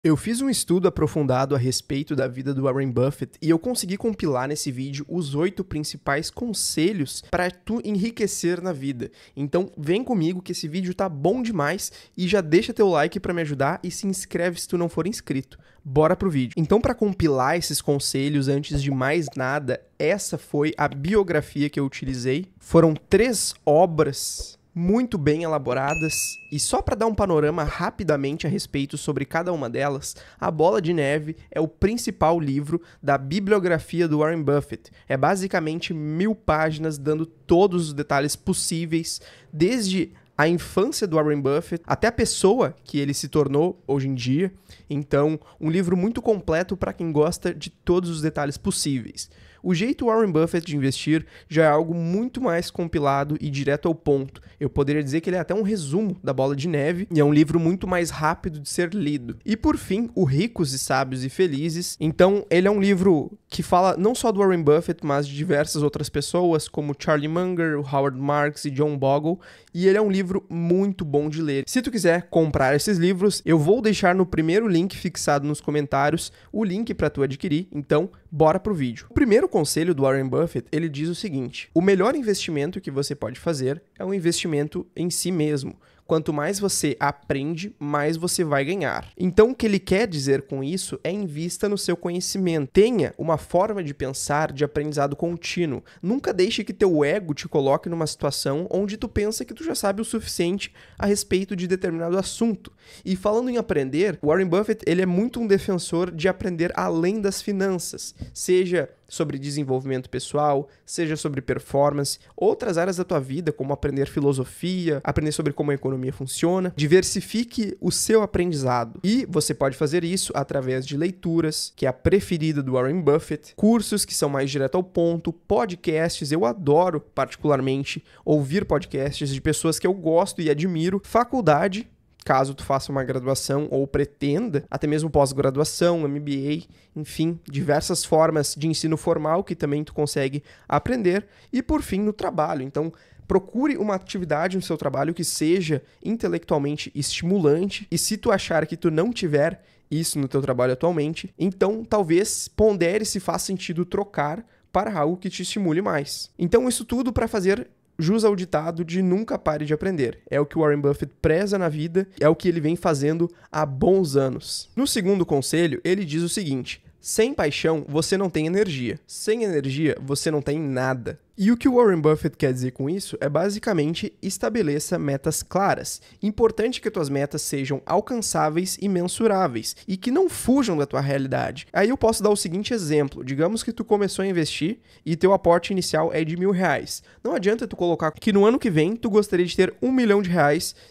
Eu fiz um estudo aprofundado a respeito da vida do Warren Buffett e eu consegui compilar nesse vídeo os 8 principais conselhos para tu enriquecer na vida. Então vem comigo que esse vídeo tá bom demais e já deixa teu like para me ajudar e se inscreve se tu não for inscrito. Bora pro vídeo. Então, para compilar esses conselhos, antes de mais nada, essa foi a biografia que eu utilizei. Foram 3 obras muito bem elaboradas, e só para dar um panorama rapidamente a respeito sobre cada uma delas, A Bola de Neve é o principal livro da bibliografia do Warren Buffett. É basicamente 1000 páginas dando todos os detalhes possíveis, desde a infância do Warren Buffett até a pessoa que ele se tornou hoje em dia. Então, um livro muito completo para quem gosta de todos os detalhes possíveis. O jeito Warren Buffett de investir já é algo muito mais compilado e direto ao ponto. Eu poderia dizer que ele é até um resumo da Bola de Neve e é um livro muito mais rápido de ser lido. E por fim, o Ricos e Sábios e Felizes. Então, ele é um livro que fala não só do Warren Buffett, mas de diversas outras pessoas, como Charlie Munger, Howard Marks e John Bogle. E ele é um livro muito bom de ler. Se tu quiser comprar esses livros, eu vou deixar no primeiro link fixado nos comentários o link para tu adquirir. Então, bora pro vídeo. O primeiro conselho do Warren Buffett, ele diz o seguinte: o melhor investimento que você pode fazer é um investimento em si mesmo. Quanto mais você aprende, mais você vai ganhar. Então, o que ele quer dizer com isso é invista no seu conhecimento. Tenha uma forma de pensar de aprendizado contínuo. Nunca deixe que teu ego te coloque numa situação onde tu pensa que tu já sabe o suficiente a respeito de determinado assunto. E falando em aprender, o Warren Buffett, ele é muito um defensor de aprender além das finanças, seja sobre desenvolvimento pessoal, seja sobre performance, outras áreas da tua vida, como aprender filosofia, aprender sobre como a economia funciona. Diversifique o seu aprendizado. E você pode fazer isso através de leituras, que é a preferida do Warren Buffett, cursos que são mais direto ao ponto, podcasts. Eu adoro, particularmente, ouvir podcasts de pessoas que eu gosto e admiro, faculdade, caso tu faça uma graduação ou pretenda, até mesmo pós-graduação, MBA, enfim, diversas formas de ensino formal que também tu consegue aprender. E por fim, no trabalho. Então, procure uma atividade no seu trabalho que seja intelectualmente estimulante, e se tu achar que tu não tiver isso no teu trabalho atualmente, então talvez pondere se faz sentido trocar para algo que te estimule mais. Então, isso tudo para fazer jus ao ditado de nunca pare de aprender. É o que o Warren Buffett preza na vida, é o que ele vem fazendo há bons anos. No segundo conselho, ele diz o seguinte: sem paixão, você não tem energia. Sem energia, você não tem nada. E o que o Warren Buffett quer dizer com isso é basicamente estabeleça metas claras. Importante que tuas metas sejam alcançáveis e mensuráveis e que não fujam da tua realidade. Aí eu posso dar o seguinte exemplo: digamos que tu começou a investir e teu aporte inicial é de R$1.000. Não adianta tu colocar que no ano que vem tu gostaria de ter R$1 milhão,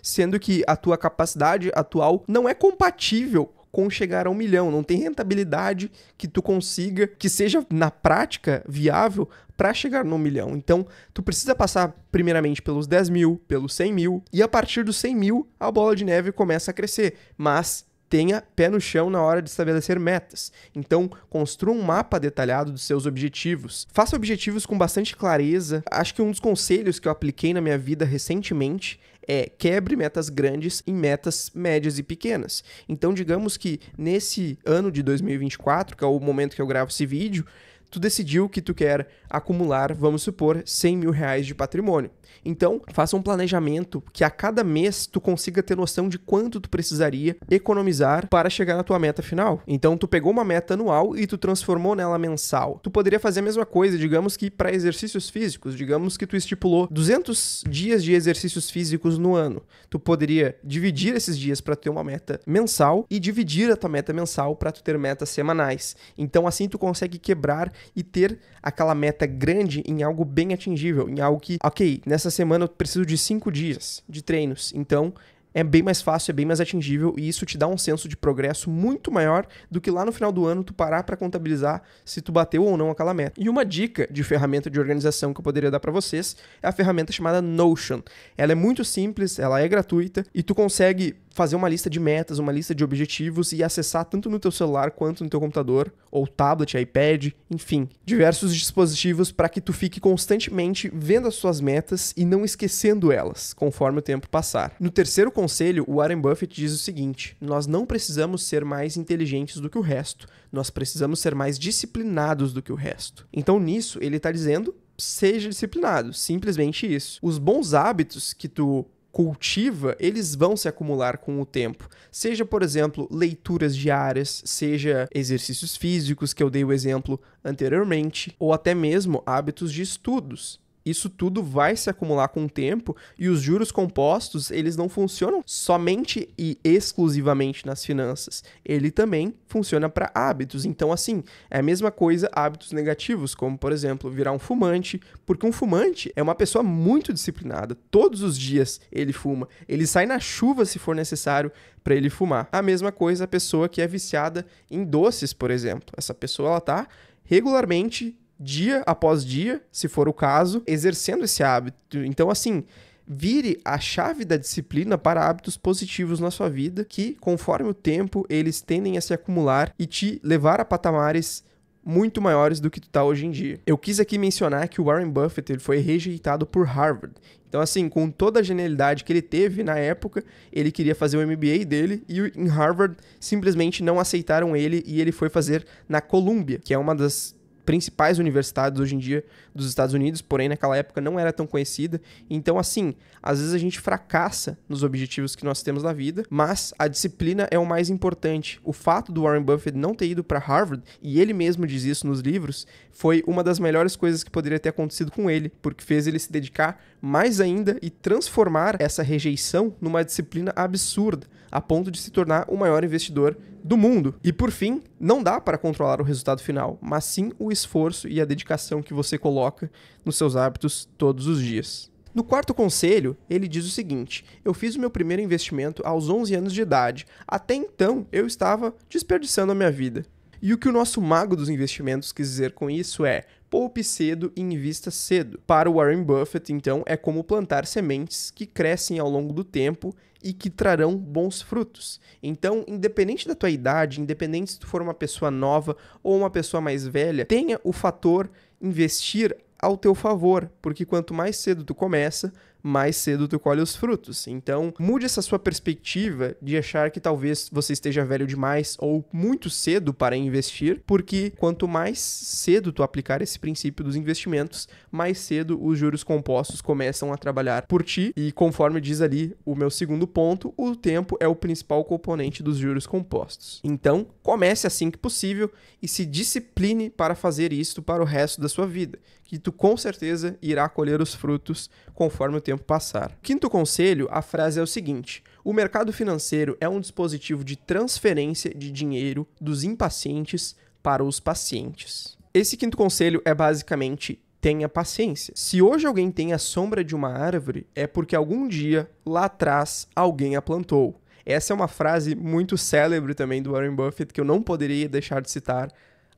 sendo que a tua capacidade atual não é compatível com chegar a 1 milhão, não tem rentabilidade que tu consiga, que seja na prática viável para chegar no 1 milhão. Então, tu precisa passar primeiramente pelos 10 mil, pelos 100 mil, e a partir dos 100 mil, a bola de neve começa a crescer, mas tenha pé no chão na hora de estabelecer metas. Então, construa um mapa detalhado dos seus objetivos. Faça objetivos com bastante clareza. Acho que um dos conselhos que eu apliquei na minha vida recentemente é: quebre metas grandes em metas médias e pequenas. Então, digamos que nesse ano de 2024, que é o momento que eu gravo esse vídeo, tu decidiu que tu quer acumular, vamos supor, R$100 mil de patrimônio. Então, faça um planejamento que a cada mês tu consiga ter noção de quanto tu precisaria economizar para chegar na tua meta final. Então, tu pegou uma meta anual e tu transformou nela mensal. Tu poderia fazer a mesma coisa, digamos que para exercícios físicos. Digamos que tu estipulou 200 dias de exercícios físicos no ano. Tu poderia dividir esses dias para ter uma meta mensal e dividir a tua meta mensal para tu ter metas semanais. Então, assim tu consegue quebrar e ter aquela meta grande em algo bem atingível, em algo que, ok, nessa semana eu preciso de 5 dias de treinos, então é bem mais fácil, é bem mais atingível, e isso te dá um senso de progresso muito maior do que lá no final do ano tu parar para contabilizar se tu bateu ou não aquela meta. E uma dica de ferramenta de organização que eu poderia dar para vocês é a ferramenta chamada Notion. Ela é muito simples, ela é gratuita e tu consegue fazer uma lista de metas, uma lista de objetivos e acessar tanto no teu celular quanto no teu computador, ou tablet, iPad, enfim, diversos dispositivos para que tu fique constantemente vendo as suas metas e não esquecendo elas, conforme o tempo passar. No terceiro conselho, o Warren Buffett diz o seguinte: nós não precisamos ser mais inteligentes do que o resto, nós precisamos ser mais disciplinados do que o resto. Então nisso ele está dizendo, seja disciplinado, simplesmente isso. Os bons hábitos que tu cultiva, eles vão se acumular com o tempo. Seja, por exemplo, leituras diárias, seja exercícios físicos, que eu dei o exemplo anteriormente, ou até mesmo hábitos de estudos. Isso tudo vai se acumular com o tempo e os juros compostos, eles não funcionam somente e exclusivamente nas finanças. Ele também funciona para hábitos. Então, assim, é a mesma coisa hábitos negativos, como, por exemplo, virar um fumante, porque um fumante é uma pessoa muito disciplinada. Todos os dias ele fuma. Ele sai na chuva se for necessário para ele fumar. A mesma coisa a pessoa que é viciada em doces, por exemplo. Essa pessoa, ela tá regularmente, dia após dia, se for o caso, exercendo esse hábito. Então, assim, vire a chave da disciplina para hábitos positivos na sua vida, que, conforme o tempo, eles tendem a se acumular e te levar a patamares muito maiores do que tu tá hoje em dia. Eu quis aqui mencionar que o Warren Buffett ele foi rejeitado por Harvard. Então, assim, com toda a genialidade que ele teve na época, ele queria fazer o MBA dele e em Harvard simplesmente não aceitaram ele e ele foi fazer na Columbia, que é uma das principais universidades hoje em dia dos Estados Unidos, porém naquela época não era tão conhecida. Então, assim, às vezes a gente fracassa nos objetivos que nós temos na vida, mas a disciplina é o mais importante. O fato do Warren Buffett não ter ido para Harvard, e ele mesmo diz isso nos livros, foi uma das melhores coisas que poderia ter acontecido com ele, porque fez ele se dedicar mais ainda e transformar essa rejeição numa disciplina absurda, a ponto de se tornar o maior investidor do mundo. E por fim, não dá para controlar o resultado final, mas sim o esforço e a dedicação que você coloca nos seus hábitos todos os dias. No quarto conselho, ele diz o seguinte: eu fiz o meu primeiro investimento aos 11 anos de idade. Até então, eu estava desperdiçando a minha vida. E o que o nosso mago dos investimentos quis dizer com isso é: poupe cedo e invista cedo. Para o Warren Buffett, então, é como plantar sementes que crescem ao longo do tempo e que trarão bons frutos. Então, independente da tua idade, independente se tu for uma pessoa nova ou uma pessoa mais velha, tenha o fator investir ao teu favor, porque quanto mais cedo tu começa, mais cedo tu colhe os frutos. Então, mude essa sua perspectiva de achar que talvez você esteja velho demais ou muito cedo para investir, porque quanto mais cedo tu aplicar esse princípio dos investimentos, mais cedo os juros compostos começam a trabalhar por ti. E conforme diz ali o meu segundo ponto, o tempo é o principal componente dos juros compostos. Então, comece assim que possível e se discipline para fazer isso para o resto da sua vida, que tu com certeza irá colher os frutos conforme o tempo passar. Quinto conselho, a frase é o seguinte: o mercado financeiro é um dispositivo de transferência de dinheiro dos impacientes para os pacientes. Esse quinto conselho é basicamente: tenha paciência. Se hoje alguém tem a sombra de uma árvore, é porque algum dia, lá atrás, alguém a plantou. Essa é uma frase muito célebre também do Warren Buffett, que eu não poderia deixar de citar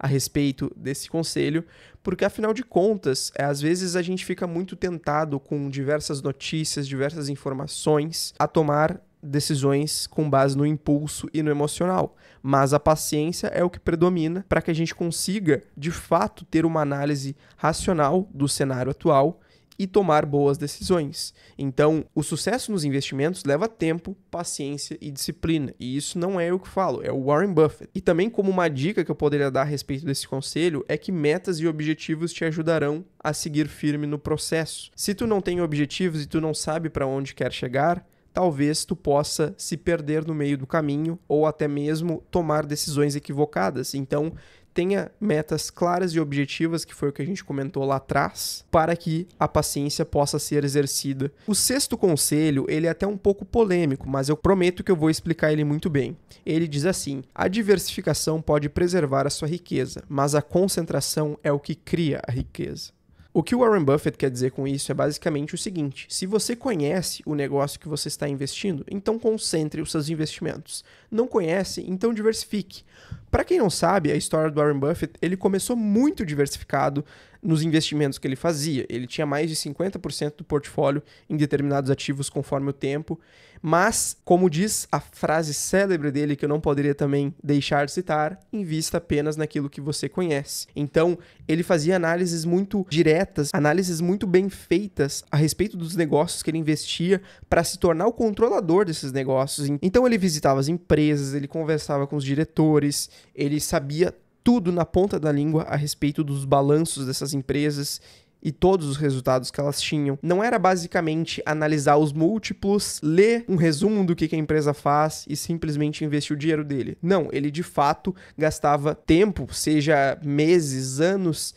a respeito desse conselho, porque afinal de contas, às vezes a gente fica muito tentado com diversas notícias, diversas informações, a tomar decisões com base no impulso e no emocional. Mas a paciência é o que predomina para que a gente consiga, de fato, ter uma análise racional do cenário atual e tomar boas decisões. Então, o sucesso nos investimentos leva tempo, paciência e disciplina. E isso não é eu que falo, é o Warren Buffett. E também, como uma dica que eu poderia dar a respeito desse conselho, é que metas e objetivos te ajudarão a seguir firme no processo. Se tu não tem objetivos e tu não sabe para onde quer chegar, talvez tu possa se perder no meio do caminho ou até mesmo tomar decisões equivocadas. Então, tenha metas claras e objetivas, que foi o que a gente comentou lá atrás, para que a paciência possa ser exercida. O sexto conselho, ele é até um pouco polêmico, mas eu prometo que eu vou explicar ele muito bem. Ele diz assim: a diversificação pode preservar a sua riqueza, mas a concentração é o que cria a riqueza. O que o Warren Buffett quer dizer com isso é basicamente o seguinte: se você conhece o negócio que você está investindo, então concentre os seus investimentos. Não conhece, então diversifique. Para quem não sabe, a história do Warren Buffett, ele começou muito diversificado nos investimentos que ele fazia. Ele tinha mais de 50% do portfólio em determinados ativos conforme o tempo, mas, como diz a frase célebre dele, que eu não poderia também deixar de citar, invista apenas naquilo que você conhece. Então, ele fazia análises muito diretas, análises muito bem feitas a respeito dos negócios que ele investia para se tornar o controlador desses negócios. Então, ele visitava as empresas, ele conversava com os diretores, ele sabia tudo na ponta da língua a respeito dos balanços dessas empresas e todos os resultados que elas tinham. Não era basicamente analisar os múltiplos, ler um resumo do que a empresa faz e simplesmente investir o dinheiro dele. Não, ele de fato gastava tempo, seja meses, anos,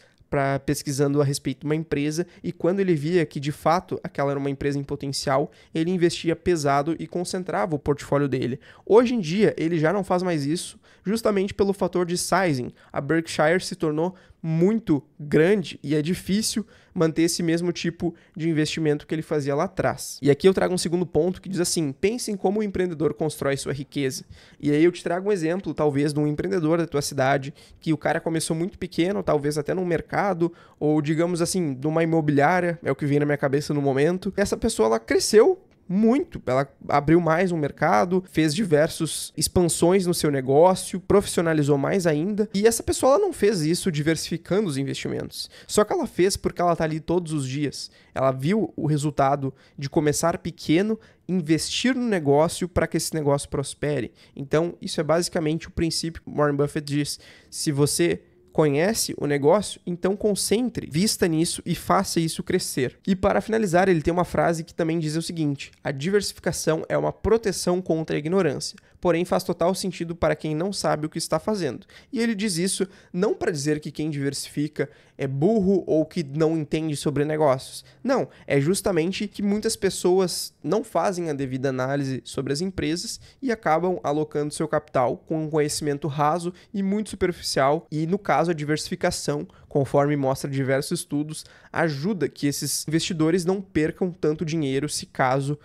pesquisando a respeito de uma empresa, e quando ele via que de fato aquela era uma empresa em potencial, ele investia pesado e concentrava o portfólio dele. Hoje em dia, ele já não faz mais isso, justamente pelo fator de sizing. A Berkshire se tornou muito grande e é difícil manter esse mesmo tipo de investimento que ele fazia lá atrás. E aqui eu trago um segundo ponto que diz assim: pense em como o empreendedor constrói sua riqueza. E aí eu te trago um exemplo, talvez, de um empreendedor da tua cidade, que o cara começou muito pequeno, talvez até num mercado, ou digamos assim, de uma imobiliária, é o que vem na minha cabeça no momento. Essa pessoa, ela cresceu muito, ela abriu mais um mercado, fez diversas expansões no seu negócio, profissionalizou mais ainda, e essa pessoa ela não fez isso diversificando os investimentos, só que ela fez porque ela tá ali todos os dias, ela viu o resultado de começar pequeno, investir no negócio para que esse negócio prospere. Então isso é basicamente o princípio que Warren Buffett diz: se você conhece o negócio, então concentre, vista nisso e faça isso crescer. E para finalizar, ele tem uma frase que também diz o seguinte: a diversificação é uma proteção contra a ignorância, porém faz total sentido para quem não sabe o que está fazendo. E ele diz isso não para dizer que quem diversifica é burro ou que não entende sobre negócios. Não, é justamente que muitas pessoas não fazem a devida análise sobre as empresas e acabam alocando seu capital com um conhecimento raso e muito superficial, e no caso a diversificação, conforme mostra diversos estudos, ajuda que esses investidores não percam tanto dinheiro se caso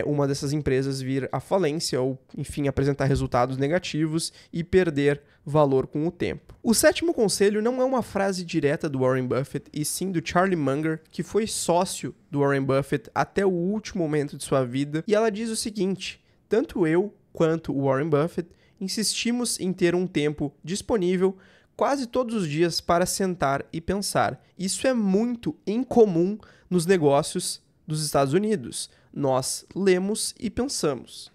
uma dessas empresas vir à falência ou, enfim, apresentar resultados negativos e perder valor com o tempo. O sétimo conselho não é uma frase direta do Warren Buffett, e sim do Charlie Munger, que foi sócio do Warren Buffett até o último momento de sua vida, e ela diz o seguinte: tanto eu quanto o Warren Buffett insistimos em ter um tempo disponível quase todos os dias para sentar e pensar. Isso é muito incomum nos negócios dos Estados Unidos. Nós lemos e pensamos.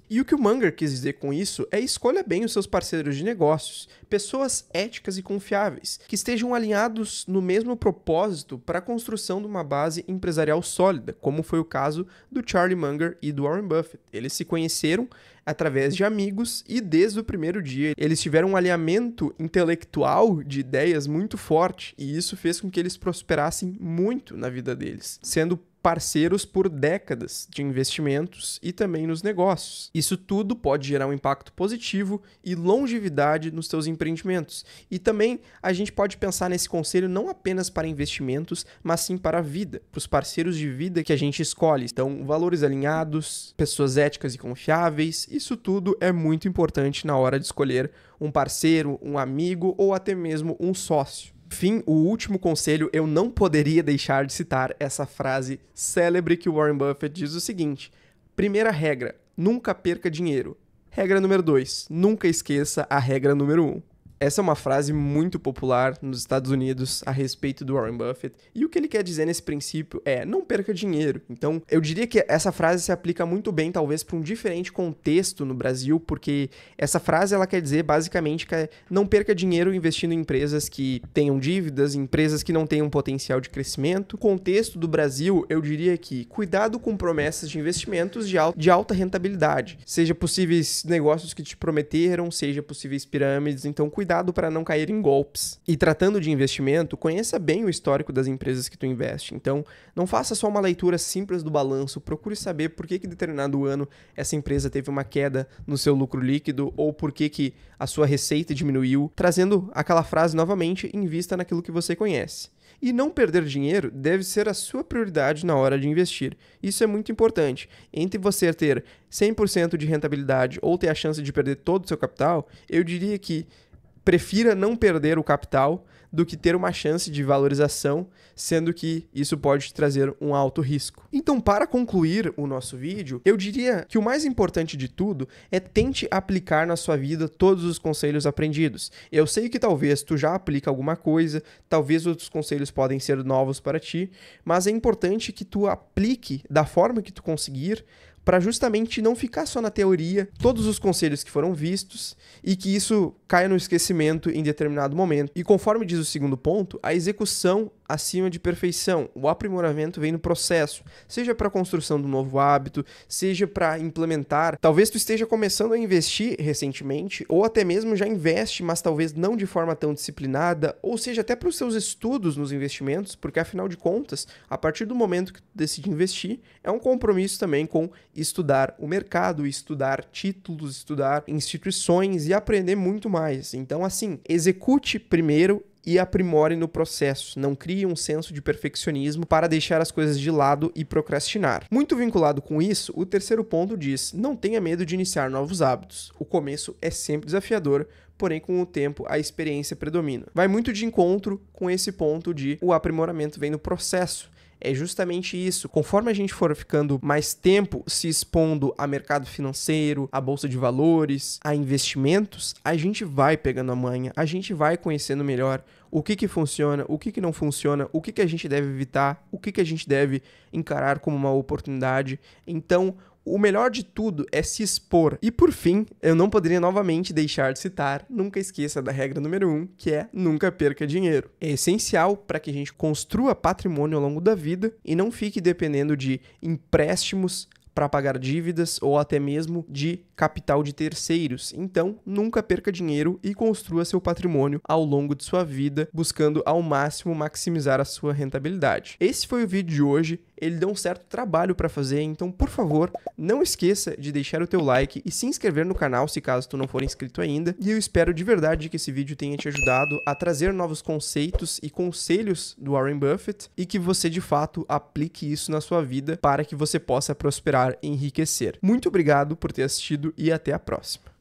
E o que o Munger quis dizer com isso é: escolha bem os seus parceiros de negócios, pessoas éticas e confiáveis, que estejam alinhados no mesmo propósito para a construção de uma base empresarial sólida, como foi o caso do Charlie Munger e do Warren Buffett. Eles se conheceram através de amigos e desde o primeiro dia eles tiveram um alinhamento intelectual de ideias muito forte, e isso fez com que eles prosperassem muito na vida deles, sendo parceiros por décadas de investimentos e também nos negócios. Isso tudo pode gerar um impacto positivo e longevidade nos seus empreendimentos. E também a gente pode pensar nesse conselho não apenas para investimentos, mas sim para a vida, para os parceiros de vida que a gente escolhe. Então, valores alinhados, pessoas éticas e confiáveis, isso tudo é muito importante na hora de escolher um parceiro, um amigo ou até mesmo um sócio. Fim, o último conselho, eu não poderia deixar de citar essa frase célebre que o Warren Buffett diz o seguinte: primeira regra, nunca perca dinheiro. Regra número 2, nunca esqueça a regra número 1. Essa é uma frase muito popular nos Estados Unidos a respeito do Warren Buffett, e o que ele quer dizer nesse princípio é: não perca dinheiro. Então, eu diria que essa frase se aplica muito bem, talvez, para um diferente contexto no Brasil, porque essa frase ela quer dizer basicamente que não perca dinheiro investindo em empresas que tenham dívidas, empresas que não tenham potencial de crescimento. No contexto do Brasil, eu diria que cuidado com promessas de investimentos de alta rentabilidade, seja possíveis negócios que te prometeram, seja possíveis pirâmides. Então, cuidado para não cair em golpes. E tratando de investimento, conheça bem o histórico das empresas que tu investe. Então, não faça só uma leitura simples do balanço, procure saber por que determinado ano essa empresa teve uma queda no seu lucro líquido ou por que a sua receita diminuiu. Trazendo aquela frase novamente, invista naquilo que você conhece. E não perder dinheiro deve ser a sua prioridade na hora de investir. Isso é muito importante. Entre você ter 100% de rentabilidade ou ter a chance de perder todo o seu capital, eu diria que prefira não perder o capital do que ter uma chance de valorização, sendo que isso pode trazer um alto risco. Então, para concluir o nosso vídeo, eu diria que o mais importante de tudo é tente aplicar na sua vida todos os conselhos aprendidos. Eu sei que talvez tu já aplique alguma coisa, talvez outros conselhos podem ser novos para ti, mas é importante que tu aplique da forma que tu conseguir, para justamente não ficar só na teoria, todos os conselhos que foram vistos e que isso caia no esquecimento em determinado momento. E conforme diz o segundo ponto, a execução acima de perfeição. O aprimoramento vem no processo, seja para a construção de um novo hábito, seja para implementar. Talvez tu esteja começando a investir recentemente, ou até mesmo já investe, mas talvez não de forma tão disciplinada, ou seja, até para os seus estudos nos investimentos, porque afinal de contas, a partir do momento que tu decide investir, é um compromisso também com estudar o mercado, estudar títulos, estudar instituições e aprender muito mais. Então, assim, execute primeiro e aprimore no processo. Não crie um senso de perfeccionismo para deixar as coisas de lado e procrastinar. Muito vinculado com isso, o terceiro ponto diz: não tenha medo de iniciar novos hábitos. O começo é sempre desafiador, porém com o tempo a experiência predomina. Vai muito de encontro com esse ponto de o aprimoramento vem no processo. É justamente isso. Conforme a gente for ficando mais tempo se expondo a mercado financeiro, a bolsa de valores, a investimentos, a gente vai pegando a manha, a gente vai conhecendo melhor o que funciona, o que não funciona, o que a gente deve evitar, o que a gente deve encarar como uma oportunidade. Então, o melhor de tudo é se expor. E por fim, eu não poderia novamente deixar de citar, nunca esqueça da regra número 1, que é nunca perca dinheiro. É essencial para que a gente construa patrimônio ao longo da vida e não fique dependendo de empréstimos para pagar dívidas ou até mesmo de capital de terceiros. Então, nunca perca dinheiro e construa seu patrimônio ao longo de sua vida, buscando ao máximo maximizar a sua rentabilidade. Esse foi o vídeo de hoje. Ele deu um certo trabalho para fazer, então, por favor, não esqueça de deixar o teu like e se inscrever no canal se caso tu não for inscrito ainda. E eu espero de verdade que esse vídeo tenha te ajudado a trazer novos conceitos e conselhos do Warren Buffett e que você, de fato, aplique isso na sua vida para que você possa prosperar e enriquecer. Muito obrigado por ter assistido e até a próxima.